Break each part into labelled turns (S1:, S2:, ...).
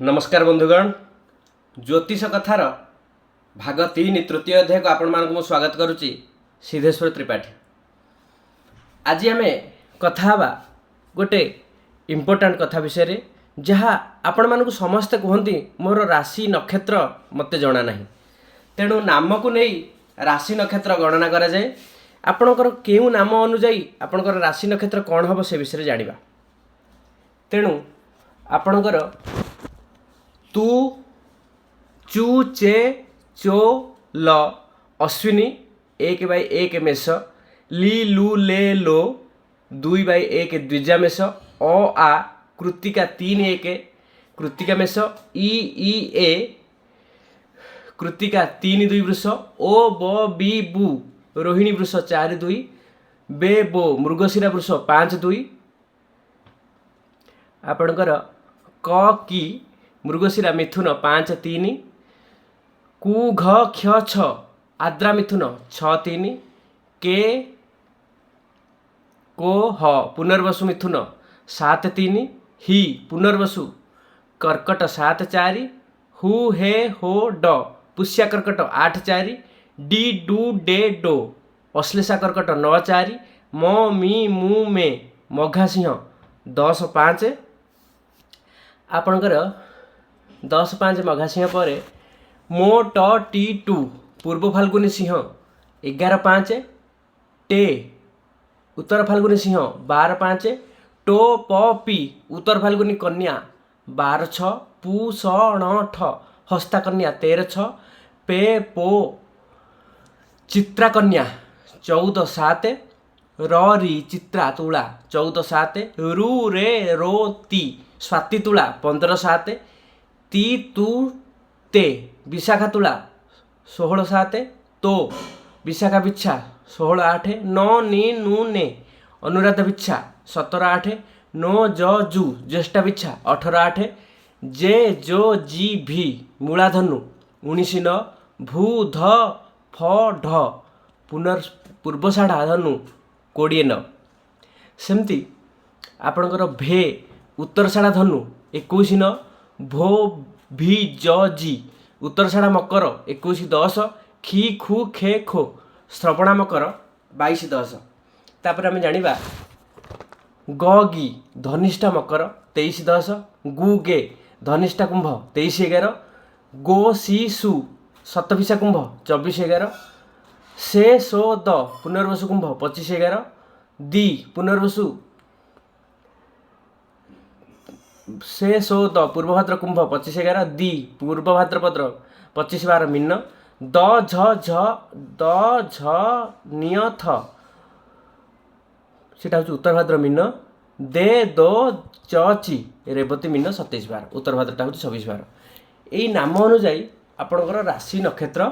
S1: नमस्कार बंधुगण ज्योतिष कथार भाग 3 तृतीय अध्याय को आपण मानक स्वागत करुच्ची सिद्धेश्वर त्रिपाठी। आज आम कथा हवा गोटे इम्पोर्टाट कथा विषय जहाँ आपण मानक समस्ते कहते मोर राशि नक्षत्र मते जना ना तेणु नाम को नहीं राशि नक्षत्र गणना करा जाए। आपणकर केउ नाम अनुजाई आपणकर राशि नक्षत्र कौन हम से विषय जाना। तेणु आपणकर तू चू चे चो ल अश्विनी 1/1 मेष ली लू ले लो 2/1 द्विजा मेष अ आ कृत्तिका 3/1 कृत्तिका मेष ई ए कृत्तिका 3/2 वृष ओ ब बी बू रोहिणी वृष 4/2 बे बो मृगशिरा वृष 5/2 आपणकर क की मृगशिरा मिथुन 5/3 कु घ क्ष छ आद्रा मिथुन 6/3 के को ह पुनर्वसु मिथुन 7/3 ही पुनर्वसु कर्कट 7/4 हु हे हो ड पुष्या कर्कट 8/4 डी डू डे डो अश्लेषा कर्कट 9/4 म मी मु मे मघा सिंह 10/5 आपणकर 10/5 मघा सिंह पर मो ट टी टू पूर्व फाल्गुनी सिंह 11/5 टे उत्तर फाल्गुनी सिंह 12/5 टो प पी उत्तर फाल्गुनी कन्या 12/6 पू स ण ठ हस्ता कन्या 13/6 पे पो चित्रा कन्या 14/7 र री चित्रा तुला 14/7 रु रे रो ती स्वाति तुला 15/7 ती तू ते विशाखा तुला 16/7 तो विशाखा बिच्छा 16/8 न नी नू ने अनुराधा बिच्छा 17/8 नो ज जू ज्येष्ठा बिच्छा 18/8 जे जो जी भी मूलाधनु 19/9 भू ध फ ढ पूर्वषाढ़ा धनु 20/9 सेमती आपणकर भे उत्तरषाढ़ा धनु 21/9 भो भी ज जी उत्तरषाढ़ा मकर 21/10 खी खु खे खो श्रवणा मकर 22/10 तापर आम जानिबा ग गी धनिष्ठा मकर 23/10 गु गे धनिष्ठा कुंभ 23/11 गो सी सु शतभिषा कुंभ 24/11 से सो द पुनर्वसु कुंभ 25/11 दी पुनर्वसु से सो द पूर्वभाद्र कुंभ 25/11 दी पूर्वभाद्रपद्र 25/12 मीन द झ निय थ सेटा हूँ उत्तर भाद्र मीन दे दो ची रेवती मीन 27/12 उत्तर भाद्रटा हूँ 26/12 यही नाम अनुजाई आपणकर राशि नक्षत्र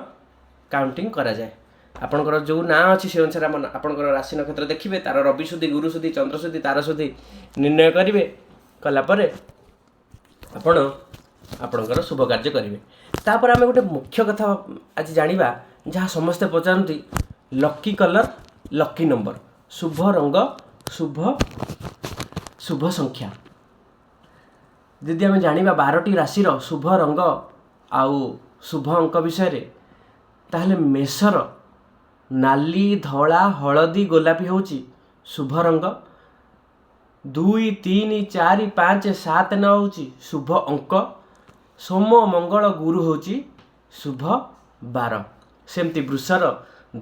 S1: काउंटिंग करा जाए। आपणकर जो ना अच्छी से अनुसार आपणकर राशि नक्षत्र देखिए तार रवि सुधी गुरु सुधी चंद्र सुधी तार सुधी निर्णय करेंगे कलापर आपण आपणकर शुभ कार्य करेंगे। तापर आम गोटे मुख्य कथा आज जानिबा जहाँ समस्ते पचारती लकी कलर लकी नंबर शुभ रंग शुभ शुभ संख्या यदि आम जानिबा 12टी राशि शुभ रंग आउ शुभ अंक विषय ताहले मेषर नाली धला हलदी गोलापी होची शुभ रंग 2 3 4 5 7 9 होची शुभ अंक सोम मंगल गुरु होची शुभ 12 सेमती वृषर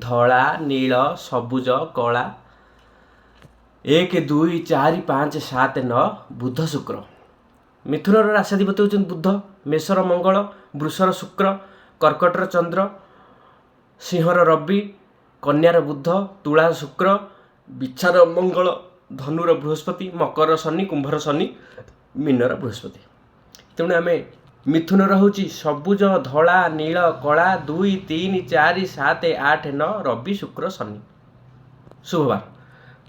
S1: धला नील सबुज कला 1 2 4 5 7 9 बुध शुक्र मिथुनर राशाधिपति होचन बुध मेषर मंगल वृषर शुक्र कर्कटर चंद्र सिंहर रवि कन्यार बुध तुला शुक्र बिच्छार मंगल धनुर बृहस्पति मकर शनि कुंभर शनि मीनर बृहस्पति तेणु आम मिथुन हूँ सबुज धला नील कला 2 3 4 7 8 9 रवि शुक्र शनि शुभवार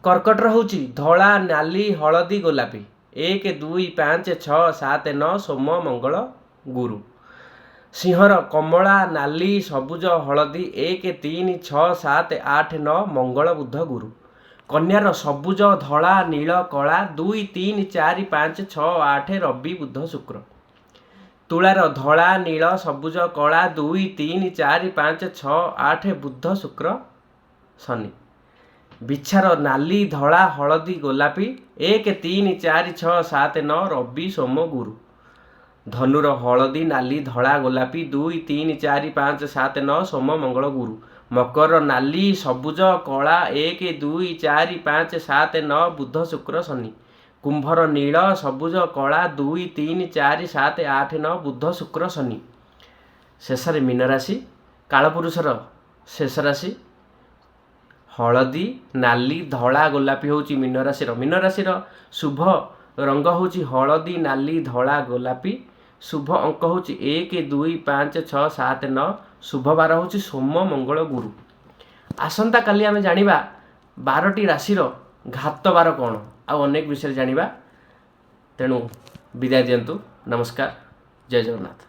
S1: कर्कटर हूँ धला नाली हलदी गोलापी 1 2 5 6 7 9 सोम मंगल गुरु सिंहर कमला नाली सबुज हलदी 1 3 6 7 8 9 मंगल बुध गुरु कन्यार सबुज धला नील कला 2 3 4 5 6 8 रवि बुध शुक्र ତୁଳାର ଧଳା ନୀଳ ସବୁଜ କଳା 2 3 4 5 6 8 ବୁଧ ଶୁକ୍ର ଶନି। ବିଛାର ନାଲି ଧଳା ହଳଦୀ ଗୋଲାପୀ 1 3 4 6 7 9 ରବି ସୋମ ଗୁରୁ। ଧନୁର ହଳଦୀ ନାଲି ଧଳା ଗୋଲାପୀ 2 3 4 5 7 9 ସୋମ ମଙ୍ଗଳ ଗୁରୁ। ମକର ନାଲି ସବୁଜ କଳା 1 2 4 5 7 9 ବୁଧ ଶୁକ୍ର ଶନି। କୁମ୍ଭର ନୀଳ ସବୁଜ କଳା 2 3 4 7 8 9 ବୁଧ ଶୁକ୍ର ଶନି। ଶେଷରେ ମୀନ ରାଶି କାଳପୁରୁଷର ଶେଷ ରାଶି। ହଳଦୀ ନାଲି ଧଳା ଗୋଲାପୀ ହେଉଛି ମୀନ ରାଶିର। ମୀନ ରାଶିର ଶୁଭ ରଙ୍ଗ ହେଉଛି ହଳଦୀ ନାଲି ଧଳା ଗୋଲାପୀ। ଶୁଭ ଅଙ୍କ ହେଉଛି 1 2 5 6 7 9। ଶୁଭ ବାର ହେଉଛି ସୋମ ମଙ୍ଗଳ ଗୁରୁ। ଆସନ୍ତାକାଲି ଆମେ ଜାଣିବା 12ଟି ରାଶିର ଘାତ ବାର କ'ଣ, ଆଉ ଅନେକ ବିଷୟରେ ଜାଣିବା। ତେଣୁ ବିଦାୟ ଦିଅନ୍ତୁ। ନମସ୍କାର, ଜୟ ଜଗନ୍ନାଥ।